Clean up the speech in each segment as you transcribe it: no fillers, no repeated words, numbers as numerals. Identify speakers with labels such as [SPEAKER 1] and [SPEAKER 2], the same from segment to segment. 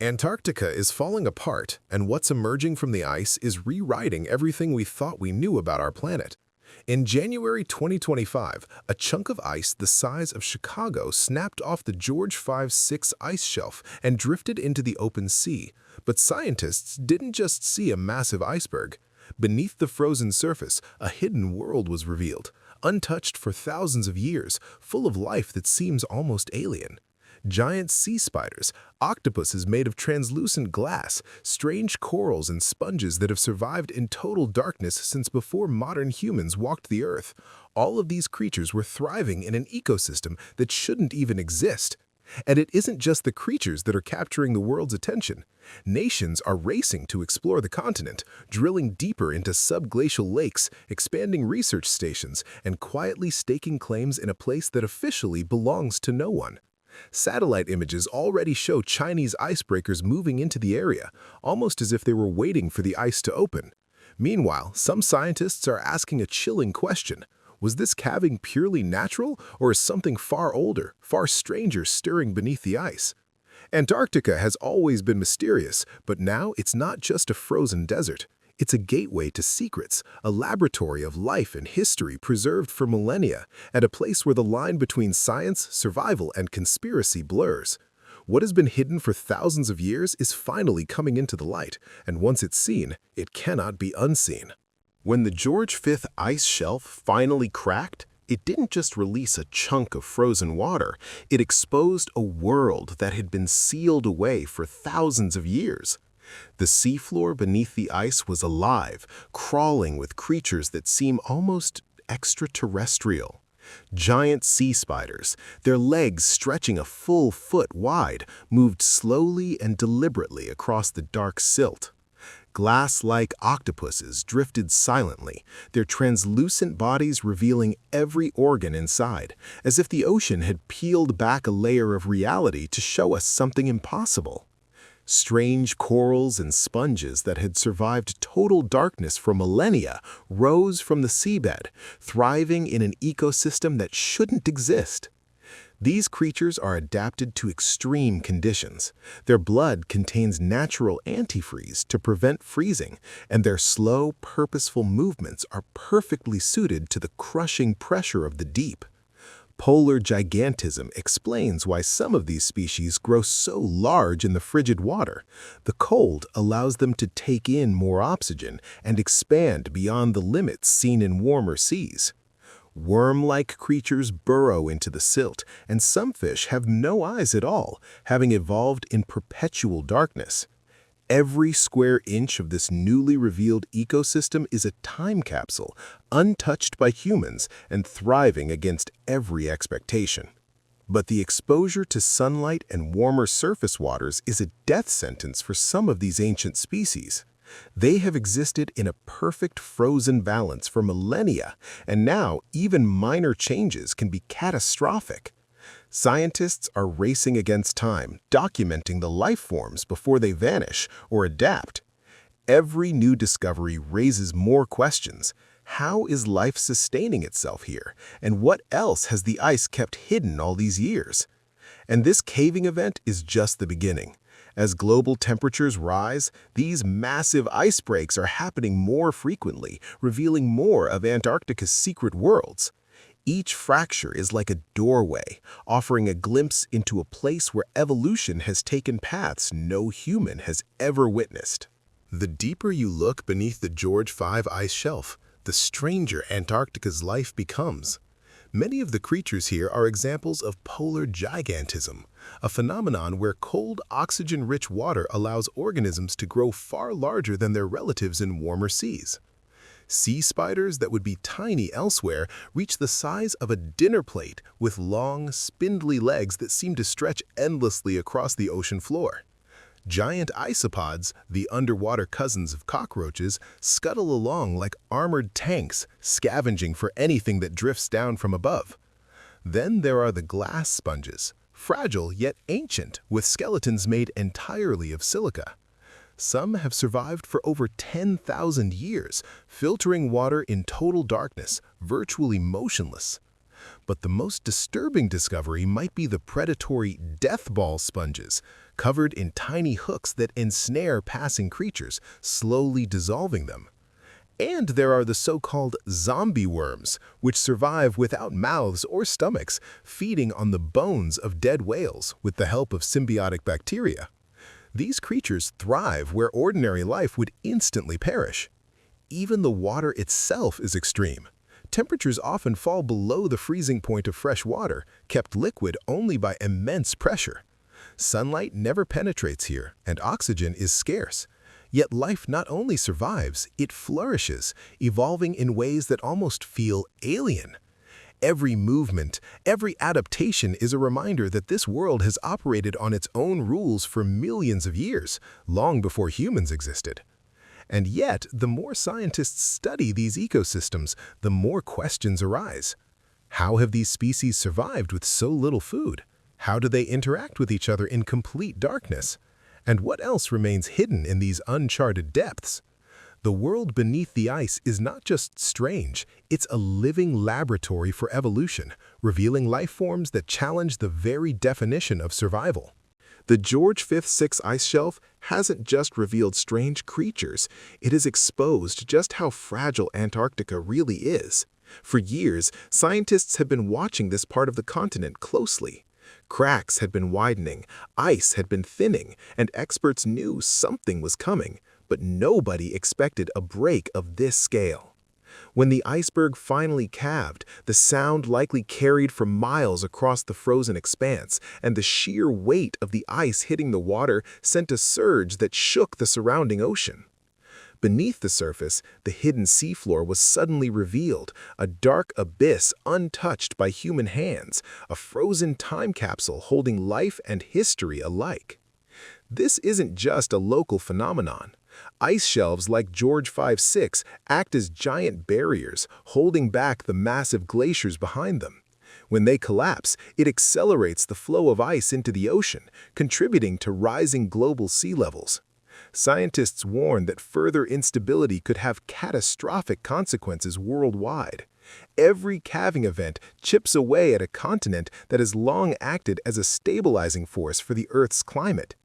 [SPEAKER 1] Antarctica is falling apart, and what's emerging from the ice is rewriting everything we thought we knew about our planet. In January 2025, a chunk of ice the size of Chicago snapped off the George 5-6 ice shelf and drifted into the open sea. But scientists didn't just see a massive iceberg. Beneath the frozen surface, a hidden world was revealed, untouched for thousands of years, full of life that seems almost alien. Giant sea spiders, octopuses made of translucent glass, strange corals and sponges that have survived in total darkness since before modern humans walked the earth. All of these creatures were thriving in an ecosystem that shouldn't even exist. And it isn't just the creatures that are capturing the world's attention. Nations are racing to explore the continent, drilling deeper into subglacial lakes, expanding research stations, and quietly staking claims in a place that officially belongs to no one. Satellite images already show Chinese icebreakers moving into the area, almost as if they were waiting for the ice to open. Meanwhile, some scientists are asking a chilling question. Was this calving purely natural, or is something far older, far stranger stirring beneath the ice? Antarctica has always been mysterious, but now it's not just a frozen desert. It's a gateway to secrets, a laboratory of life and history preserved for millennia, and a place where the line between science, survival, and conspiracy blurs. What has been hidden for thousands of years is finally coming into the light, and once it's seen, it cannot be unseen. When the George 5th ice shelf finally cracked, it didn't just release a chunk of frozen water, it exposed a world that had been sealed away for thousands of years. The seafloor beneath the ice was alive, crawling with creatures that seem almost extraterrestrial. Giant sea spiders, their legs stretching a full foot wide, moved slowly and deliberately across the dark silt. Glass-like octopuses drifted silently, their translucent bodies revealing every organ inside, as if the ocean had peeled back a layer of reality to show us something impossible. Strange corals and sponges that had survived total darkness for millennia rose from the seabed, thriving in an ecosystem that shouldn't exist. These creatures are adapted to extreme conditions. Their blood contains natural antifreeze to prevent freezing, and their slow, purposeful movements are perfectly suited to the crushing pressure of the deep. Polar gigantism explains why some of these species grow so large in the frigid water. The cold allows them to take in more oxygen and expand beyond the limits seen in warmer seas. Worm-like creatures burrow into the silt, and some fish have no eyes at all, having evolved in perpetual darkness. Every square inch of this newly revealed ecosystem is a time capsule, untouched by humans and thriving against every expectation. But the exposure to sunlight and warmer surface waters is a death sentence for some of these ancient species. They have existed in a perfect frozen balance for millennia, and now even minor changes can be catastrophic. Scientists are racing against time, documenting the life forms before they vanish or adapt. Every new discovery raises more questions. How is life sustaining itself here? And what else has the ice kept hidden all these years? And this caving event is just the beginning. As global temperatures rise, these massive ice breaks are happening more frequently, revealing more of Antarctica's secret worlds. Each fracture is like a doorway, offering a glimpse into a place where evolution has taken paths no human has ever witnessed. The deeper you look beneath the George 5 ice shelf, the stranger Antarctica's life becomes. Many of the creatures here are examples of polar gigantism, a phenomenon where cold, oxygen-rich water allows organisms to grow far larger than their relatives in warmer seas. Sea spiders that would be tiny elsewhere reach the size of a dinner plate with long, spindly legs that seem to stretch endlessly across the ocean floor. Giant isopods, the underwater cousins of cockroaches, scuttle along like armored tanks, scavenging for anything that drifts down from above. Then there are the glass sponges, fragile yet ancient, with skeletons made entirely of silica. Some have survived for over 10,000 years, filtering water in total darkness, virtually motionless. But the most disturbing discovery might be the predatory death ball sponges, covered in tiny hooks that ensnare passing creatures, slowly dissolving them. And there are the so-called zombie worms, which survive without mouths or stomachs, feeding on the bones of dead whales with the help of symbiotic bacteria. These creatures thrive where ordinary life would instantly perish. Even the water itself is extreme. Temperatures often fall below the freezing point of fresh water, kept liquid only by immense pressure. Sunlight never penetrates here, and oxygen is scarce. Yet life not only survives, it flourishes, evolving in ways that almost feel alien. Every movement, every adaptation is a reminder that this world has operated on its own rules for millions of years, long before humans existed. And yet, the more scientists study these ecosystems, the more questions arise. How have these species survived with so little food? How do they interact with each other in complete darkness? And what else remains hidden in these uncharted depths? The world beneath the ice is not just strange, it's a living laboratory for evolution, revealing life forms that challenge the very definition of survival. The George V/6 ice shelf hasn't just revealed strange creatures, it has exposed just how fragile Antarctica really is. For years, scientists have been watching this part of the continent closely. Cracks had been widening, ice had been thinning, and experts knew something was coming, but nobody expected a break of this scale. When the iceberg finally calved, the sound likely carried for miles across the frozen expanse, and the sheer weight of the ice hitting the water sent a surge that shook the surrounding ocean. Beneath the surface, the hidden seafloor was suddenly revealed, a dark abyss untouched by human hands, a frozen time capsule holding life and history alike. This isn't just a local phenomenon. Ice shelves like George V/6 act as giant barriers, holding back the massive glaciers behind them. When they collapse, it accelerates the flow of ice into the ocean, contributing to rising global sea levels. Scientists warn that further instability could have catastrophic consequences worldwide. Every calving event chips away at a continent that has long acted as a stabilizing force for the Earth's climate.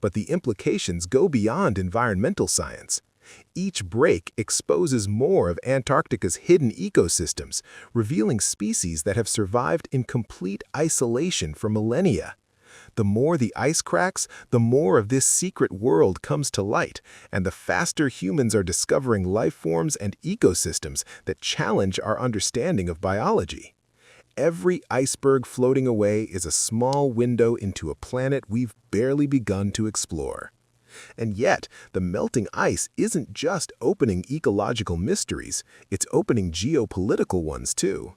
[SPEAKER 1] But the implications go beyond environmental science. Each break exposes more of Antarctica's hidden ecosystems, revealing species that have survived in complete isolation for millennia. The more the ice cracks, the more of this secret world comes to light, and the faster humans are discovering life forms and ecosystems that challenge our understanding of biology. Every iceberg floating away is a small window into a planet we've barely begun to explore. And yet, the melting ice isn't just opening ecological mysteries, it's opening geopolitical ones too.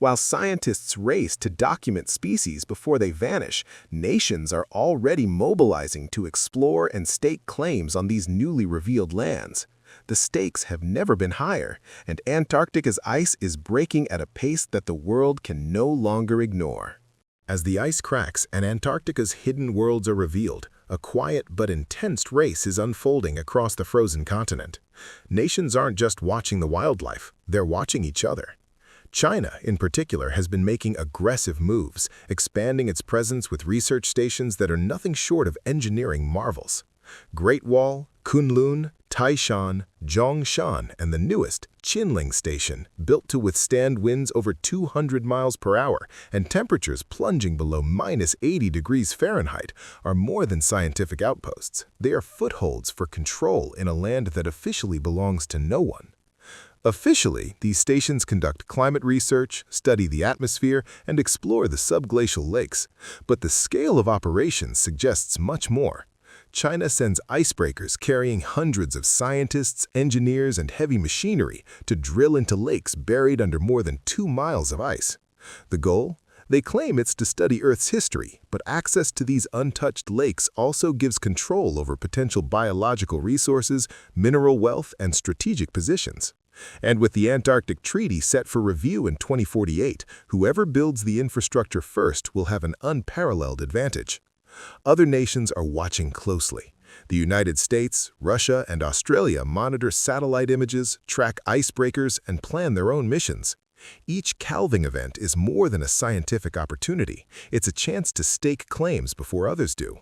[SPEAKER 1] While scientists race to document species before they vanish, nations are already mobilizing to explore and stake claims on these newly revealed lands. The stakes have never been higher, and Antarctica's ice is breaking at a pace that the world can no longer ignore. As the ice cracks and Antarctica's hidden worlds are revealed, a quiet but intense race is unfolding across the frozen continent. Nations aren't just watching the wildlife, they're watching each other. China, in particular, has been making aggressive moves, expanding its presence with research stations that are nothing short of engineering marvels. Great Wall, Kunlun, Taishan, Zhongshan, and the newest, Chinling Station, built to withstand winds over 200 miles per hour and temperatures plunging below -80 degrees Fahrenheit, are more than scientific outposts. They are footholds for control in a land that officially belongs to no one. Officially, these stations conduct climate research, study the atmosphere, and explore the subglacial lakes. But the scale of operations suggests much more. China sends icebreakers carrying hundreds of scientists, engineers, and heavy machinery to drill into lakes buried under more than 2 miles of ice. The goal? They claim it's to study Earth's history, but access to these untouched lakes also gives control over potential biological resources, mineral wealth, and strategic positions. And with the Antarctic Treaty set for review in 2048, whoever builds the infrastructure first will have an unparalleled advantage. Other nations are watching closely. The United States, Russia, and Australia monitor satellite images, track icebreakers, and plan their own missions. Each calving event is more than a scientific opportunity. It's a chance to stake claims before others do.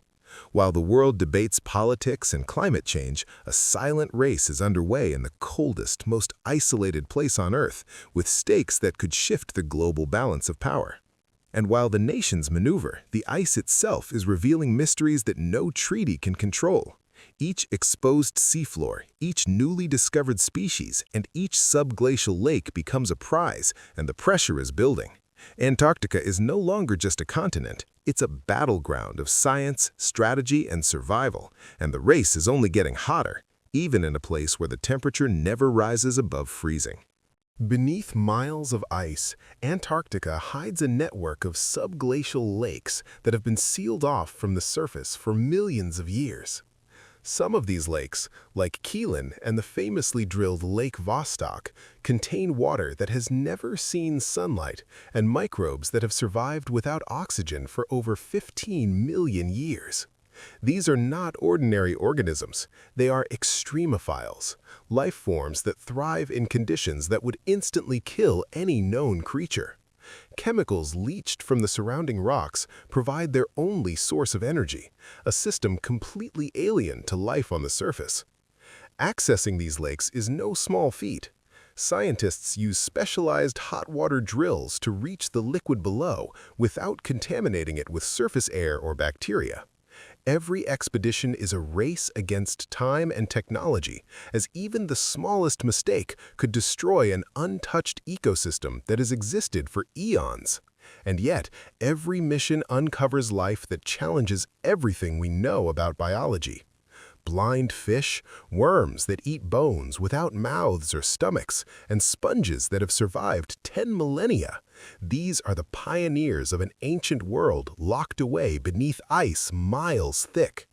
[SPEAKER 1] While the world debates politics and climate change, a silent race is underway in the coldest, most isolated place on Earth, with stakes that could shift the global balance of power. And while the nations maneuver, the ice itself is revealing mysteries that no treaty can control. Each exposed seafloor, each newly discovered species, and each subglacial lake becomes a prize, and the pressure is building. Antarctica is no longer just a continent, it's a battleground of science, strategy, and survival, and the race is only getting hotter, even in a place where the temperature never rises above freezing. Beneath miles of ice, Antarctica hides a network of subglacial lakes that have been sealed off from the surface for millions of years. Some of these lakes, like Chinling and the famously drilled Lake Vostok, contain water that has never seen sunlight and microbes that have survived without oxygen for over 15 million years. These are not ordinary organisms. They are extremophiles, life forms that thrive in conditions that would instantly kill any known creature. Chemicals leached from the surrounding rocks provide their only source of energy, a system completely alien to life on the surface. Accessing these lakes is no small feat. Scientists use specialized hot water drills to reach the liquid below without contaminating it with surface air or bacteria. Every expedition is a race against time and technology, as even the smallest mistake could destroy an untouched ecosystem that has existed for eons. And yet, every mission uncovers life that challenges everything we know about biology. Blind fish, worms that eat bones without mouths or stomachs, and sponges that have survived 10 millennia. These are the pioneers of an ancient world locked away beneath ice miles thick.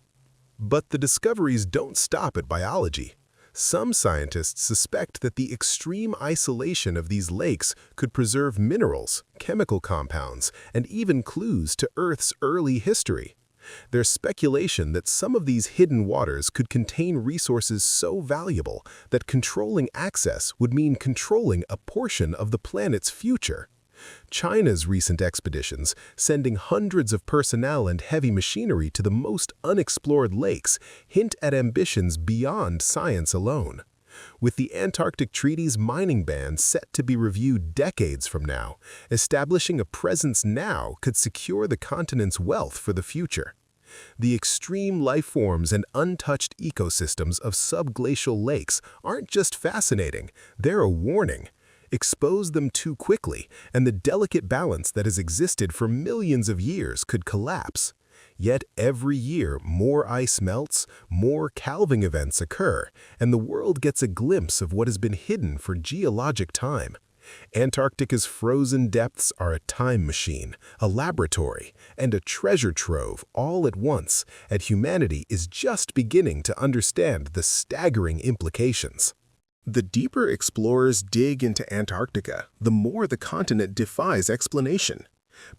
[SPEAKER 1] But the discoveries don't stop at biology. Some scientists suspect that the extreme isolation of these lakes could preserve minerals, chemical compounds, and even clues to Earth's early history. There's speculation that some of these hidden waters could contain resources so valuable that controlling access would mean controlling a portion of the planet's future. China's recent expeditions, sending hundreds of personnel and heavy machinery to the most unexplored lakes, hint at ambitions beyond science alone. With the Antarctic Treaty's mining ban set to be reviewed decades from now, establishing a presence now could secure the continent's wealth for the future. The extreme life forms and untouched ecosystems of subglacial lakes aren't just fascinating, they're a warning. Expose them too quickly, and the delicate balance that has existed for millions of years could collapse. Yet every year, more ice melts, more calving events occur, and the world gets a glimpse of what has been hidden for geologic time. Antarctica's frozen depths are a time machine, a laboratory, and a treasure trove all at once, and humanity is just beginning to understand the staggering implications. The deeper explorers dig into Antarctica, the more the continent defies explanation.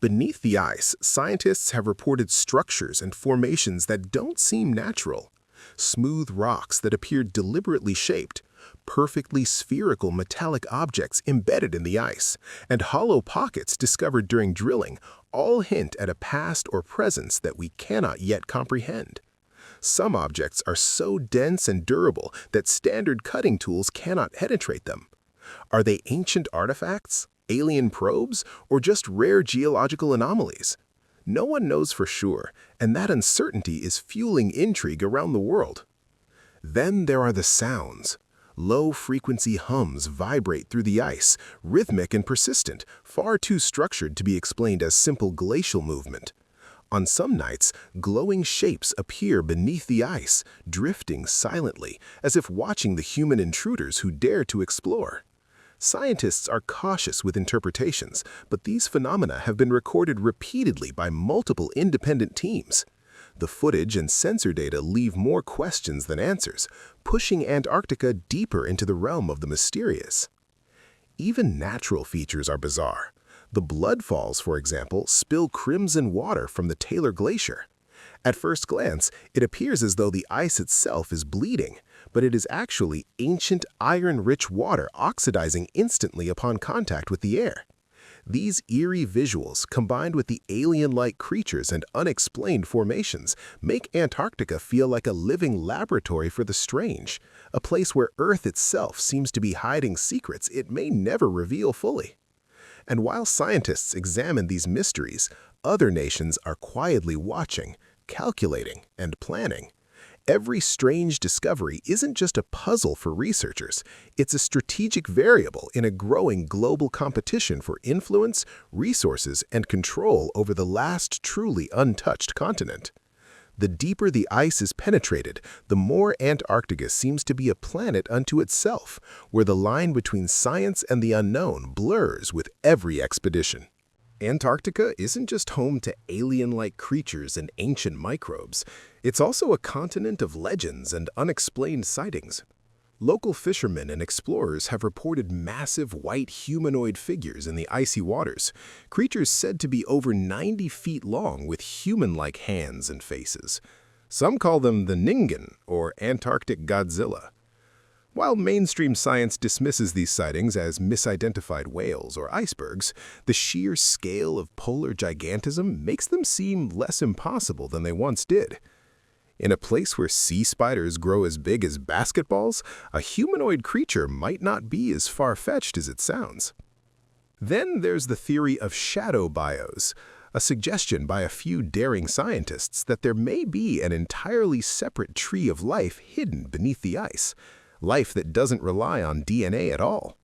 [SPEAKER 1] Beneath the ice, scientists have reported structures and formations that don't seem natural. Smooth rocks that appear deliberately shaped, perfectly spherical metallic objects embedded in the ice, and hollow pockets discovered during drilling all hint at a past or presence that we cannot yet comprehend. Some objects are so dense and durable that standard cutting tools cannot penetrate them. Are they ancient artifacts, alien probes, or just rare geological anomalies? No one knows for sure, and that uncertainty is fueling intrigue around the world. Then there are the sounds. Low-frequency hums vibrate through the ice, rhythmic and persistent, far too structured to be explained as simple glacial movement. On some nights, glowing shapes appear beneath the ice, drifting silently, as if watching the human intruders who dare to explore. Scientists are cautious with interpretations, but these phenomena have been recorded repeatedly by multiple independent teams. The footage and sensor data leave more questions than answers, pushing Antarctica deeper into the realm of the mysterious. Even natural features are bizarre. The bloodfalls, for example, spill crimson water from the Taylor Glacier. At first glance, it appears as though the ice itself is bleeding, but it is actually ancient iron-rich water oxidizing instantly upon contact with the air. These eerie visuals, combined with the alien-like creatures and unexplained formations, make Antarctica feel like a living laboratory for the strange, a place where Earth itself seems to be hiding secrets it may never reveal fully. And while scientists examine these mysteries, other nations are quietly watching, calculating, and planning. Every strange discovery isn't just a puzzle for researchers, it's a strategic variable in a growing global competition for influence, resources, and control over the last truly untouched continent. The deeper the ice is penetrated, the more Antarctica seems to be a planet unto itself, where the line between science and the unknown blurs with every expedition. Antarctica isn't just home to alien-like creatures and ancient microbes. It's also a continent of legends and unexplained sightings. Local fishermen and explorers have reported massive white humanoid figures in the icy waters, creatures said to be over 90 feet long with human-like hands and faces. Some call them the Ningen, or Antarctic Godzilla. While mainstream science dismisses these sightings as misidentified whales or icebergs, the sheer scale of polar gigantism makes them seem less impossible than they once did. In a place where sea spiders grow as big as basketballs, a humanoid creature might not be as far-fetched as it sounds. Then there's the theory of shadow bios, a suggestion by a few daring scientists that there may be an entirely separate tree of life hidden beneath the ice, life that doesn't rely on DNA at all.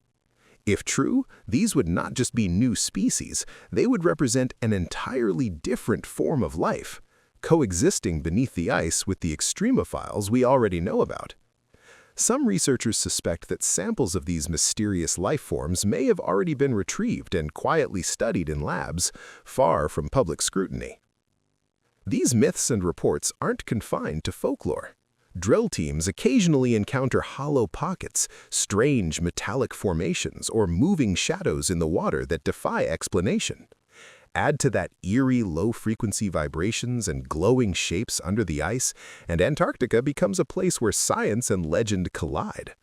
[SPEAKER 1] If true, these would not just be new species, they would represent an entirely different form of life, coexisting beneath the ice with the extremophiles we already know about. Some researchers suspect that samples of these mysterious life forms may have already been retrieved and quietly studied in labs, far from public scrutiny. These myths and reports aren't confined to folklore. Drill teams occasionally encounter hollow pockets, strange metallic formations, or moving shadows in the water that defy explanation. Add to that eerie low-frequency vibrations and glowing shapes under the ice, and Antarctica becomes a place where science and legend collide.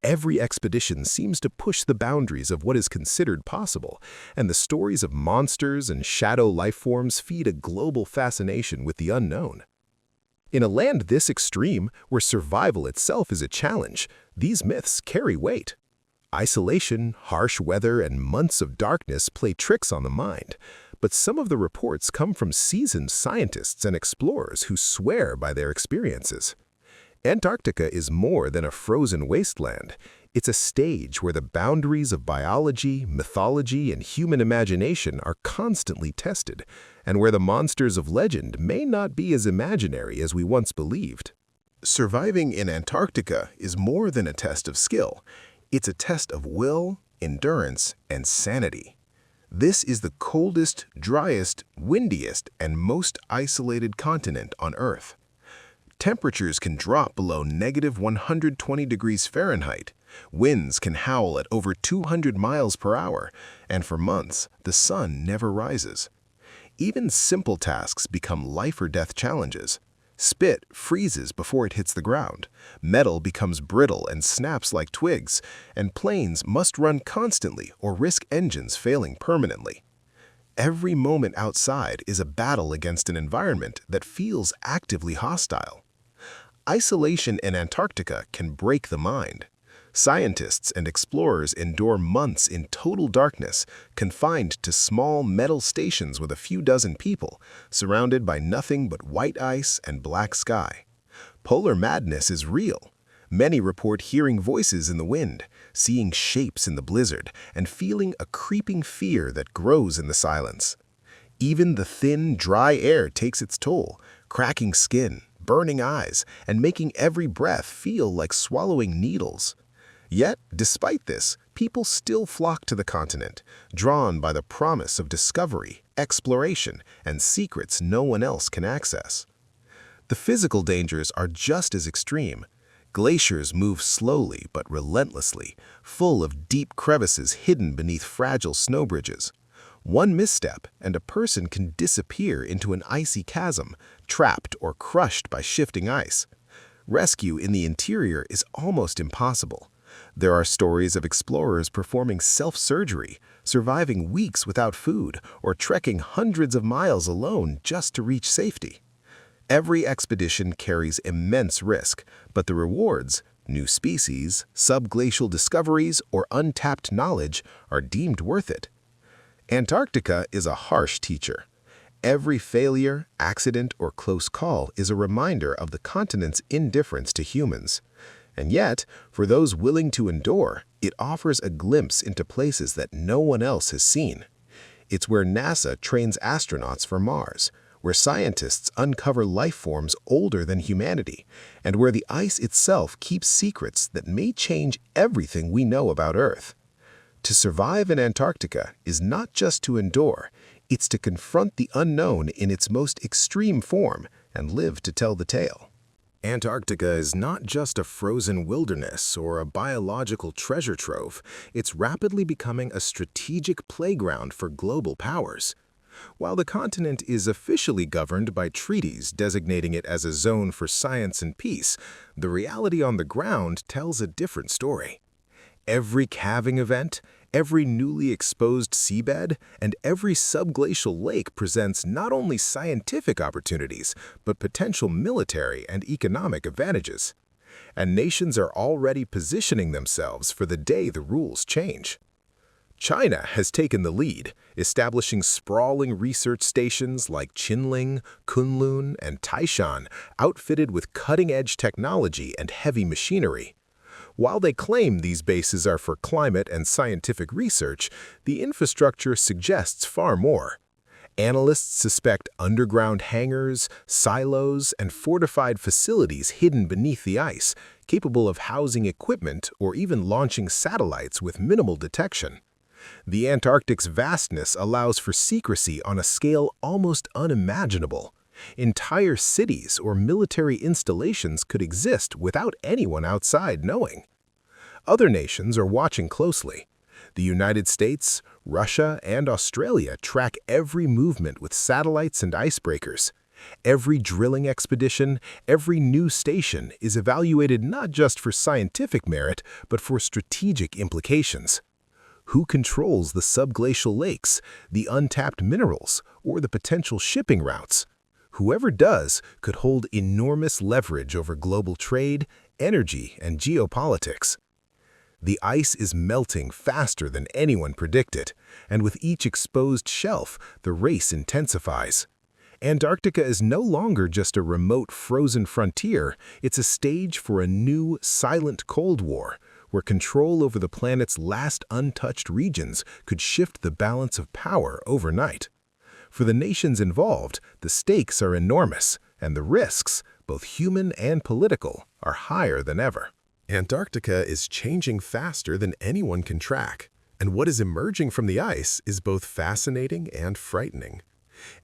[SPEAKER 1] Every expedition seems to push the boundaries of what is considered possible, and the stories of monsters and shadow life forms feed a global fascination with the unknown. In a land this extreme, where survival itself is a challenge, these myths carry weight. Isolation, harsh weather, and months of darkness play tricks on the mind, but some of the reports come from seasoned scientists and explorers who swear by their experiences. Antarctica is more than a frozen wasteland. It's a stage where the boundaries of biology, mythology, and human imagination are constantly tested, and where the monsters of legend may not be as imaginary as we once believed. Surviving in Antarctica is more than a test of skill. It's a test of will, endurance, and sanity. This is the coldest, driest, windiest, and most isolated continent on Earth. Temperatures can drop below -120 degrees Fahrenheit. Winds can howl at over 200 miles per hour, and for months, the sun never rises. Even simple tasks become life-or-death challenges. Spit freezes before it hits the ground, metal becomes brittle and snaps like twigs, and planes must run constantly or risk engines failing permanently. Every moment outside is a battle against an environment that feels actively hostile. Isolation in Antarctica can break the mind. Scientists and explorers endure months in total darkness, confined to small metal stations with a few dozen people, surrounded by nothing but white ice and black sky. Polar madness is real. Many report hearing voices in the wind, seeing shapes in the blizzard, and feeling a creeping fear that grows in the silence. Even the thin, dry air takes its toll, cracking skin, burning eyes, and making every breath feel like swallowing needles. Yet, despite this, people still flock to the continent, drawn by the promise of discovery, exploration, and secrets no one else can access. The physical dangers are just as extreme. Glaciers move slowly but relentlessly, full of deep crevices hidden beneath fragile snow bridges. One misstep, and a person can disappear into an icy chasm, trapped or crushed by shifting ice. Rescue in the interior is almost impossible. There are stories of explorers performing self-surgery, surviving weeks without food, or trekking hundreds of miles alone just to reach safety. Every expedition carries immense risk, but the rewards, new species, subglacial discoveries, or untapped knowledge, are deemed worth it. Antarctica is a harsh teacher. Every failure, accident, or close call is a reminder of the continent's indifference to humans. And yet, for those willing to endure, it offers a glimpse into places that no one else has seen. It's where NASA trains astronauts for Mars, where scientists uncover life forms older than humanity, and where the ice itself keeps secrets that may change everything we know about Earth. To survive in Antarctica is not just to endure, it's to confront the unknown in its most extreme form and live to tell the tale. Antarctica is not just a frozen wilderness or a biological treasure trove, it's rapidly becoming a strategic playground for global powers. While the continent is officially governed by treaties designating it as a zone for science and peace, the reality on the ground tells a different story. Every calving event, every newly exposed seabed, and every subglacial lake presents not only scientific opportunities, but potential military and economic advantages. And nations are already positioning themselves for the day the rules change. China has taken the lead, establishing sprawling research stations like Chinling, Kunlun, and Taishan, outfitted with cutting-edge technology and heavy machinery. While they claim these bases are for climate and scientific research, the infrastructure suggests far more. Analysts suspect underground hangars, silos, and fortified facilities hidden beneath the ice, capable of housing equipment or even launching satellites with minimal detection. The Antarctic's vastness allows for secrecy on a scale almost unimaginable. Entire cities or military installations could exist without anyone outside knowing. Other nations are watching closely. The United States, Russia, and Australia track every movement with satellites and icebreakers. Every drilling expedition, every new station is evaluated not just for scientific merit, but for strategic implications. Who controls the subglacial lakes, the untapped minerals, or the potential shipping routes? Whoever does could hold enormous leverage over global trade, energy, and geopolitics. The ice is melting faster than anyone predicted, and with each exposed shelf, the race intensifies. Antarctica is no longer just a remote frozen frontier, it's a stage for a new, silent Cold War, where control over the planet's last untouched regions could shift the balance of power overnight. For the nations involved, the stakes are enormous, and the risks, both human and political, are higher than ever. Antarctica is changing faster than anyone can track, and what is emerging from the ice is both fascinating and frightening.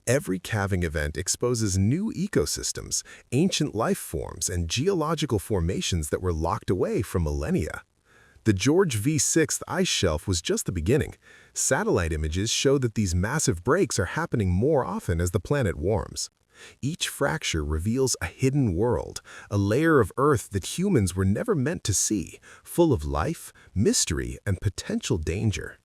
[SPEAKER 1] Every calving event exposes new ecosystems, ancient life forms, and geological formations that were locked away for millennia. The George V6 ice shelf was just the beginning. Satellite images show that these massive breaks are happening more often as the planet warms. Each fracture reveals a hidden world, a layer of Earth that humans were never meant to see, full of life, mystery, and potential danger.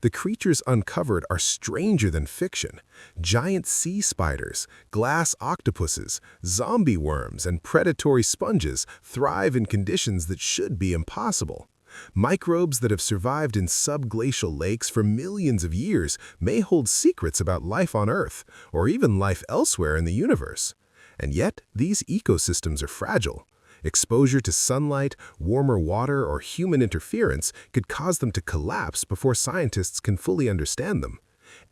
[SPEAKER 1] The creatures uncovered are stranger than fiction. Giant sea spiders, glass octopuses, zombie worms, and predatory sponges thrive in conditions that should be impossible. Microbes that have survived in subglacial lakes for millions of years may hold secrets about life on Earth, or even life elsewhere in the universe. And yet, these ecosystems are fragile. Exposure to sunlight, warmer water, or human interference could cause them to collapse before scientists can fully understand them.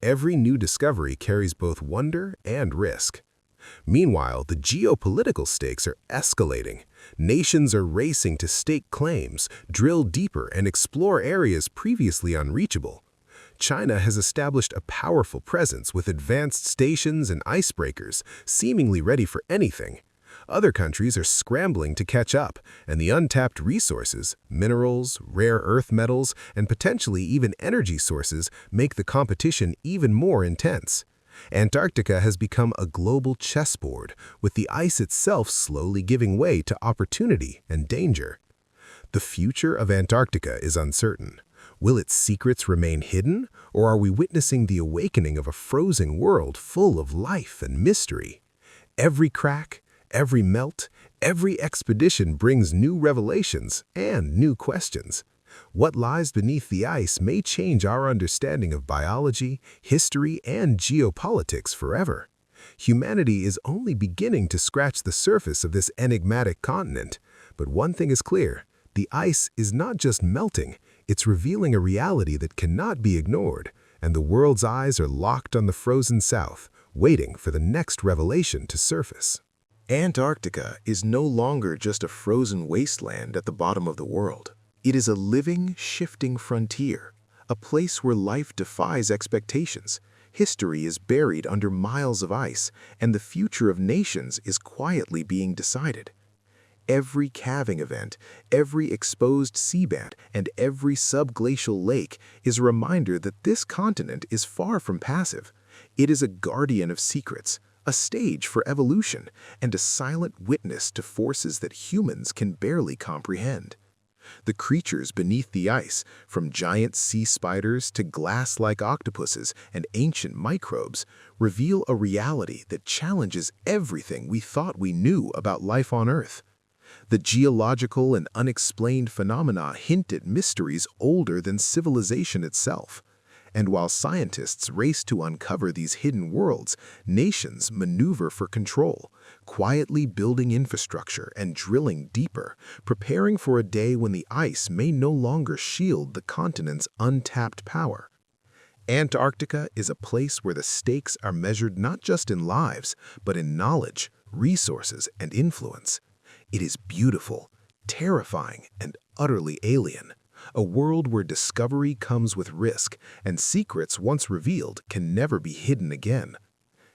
[SPEAKER 1] Every new discovery carries both wonder and risk. Meanwhile, the geopolitical stakes are escalating. Nations are racing to stake claims, drill deeper, and explore areas previously unreachable. China has established a powerful presence with advanced stations and icebreakers, seemingly ready for anything. Other countries are scrambling to catch up, and the untapped resources, minerals, rare earth metals, and potentially even energy sources make the competition even more intense. Antarctica has become a global chessboard, with the ice itself slowly giving way to opportunity and danger. The future of Antarctica is uncertain. Will its secrets remain hidden, or are we witnessing the awakening of a frozen world full of life and mystery? Every crack, every melt, every expedition brings new revelations and new questions. What lies beneath the ice may change our understanding of biology, history, and geopolitics forever. Humanity is only beginning to scratch the surface of this enigmatic continent, but one thing is clear: the ice is not just melting, it's revealing a reality that cannot be ignored, and the world's eyes are locked on the frozen south, waiting for the next revelation to surface. Antarctica is no longer just a frozen wasteland at the bottom of the world. It is a living, shifting frontier, a place where life defies expectations. History is buried under miles of ice, and the future of nations is quietly being decided. Every calving event, every exposed seabed, and every subglacial lake is a reminder that this continent is far from passive. It is a guardian of secrets, a stage for evolution, and a silent witness to forces that humans can barely comprehend. The creatures beneath the ice, from giant sea spiders to glass-like octopuses and ancient microbes, reveal a reality that challenges everything we thought we knew about life on Earth. The geological and unexplained phenomena hint at mysteries older than civilization itself. And while scientists race to uncover these hidden worlds, nations maneuver for control, quietly building infrastructure and drilling deeper, preparing for a day when the ice may no longer shield the continent's untapped power. Antarctica is a place where the stakes are measured not just in lives, but in knowledge, resources, and influence. It is beautiful, terrifying, and utterly alien. A world where discovery comes with risk, and secrets once revealed can never be hidden again.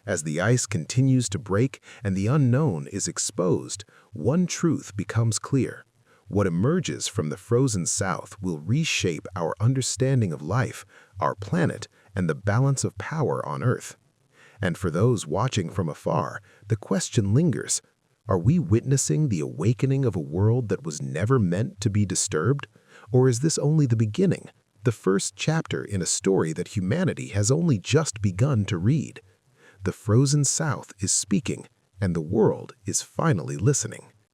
[SPEAKER 1] As the ice continues to break and the unknown is exposed, one truth becomes clear: what emerges from the frozen south will reshape our understanding of life, our planet, and the balance of power on Earth. And for those watching from afar, the question lingers: are we witnessing the awakening of a world that was never meant to be disturbed? Or is this only the beginning, the first chapter in a story that humanity has only just begun to read? The frozen south is speaking, and the world is finally listening.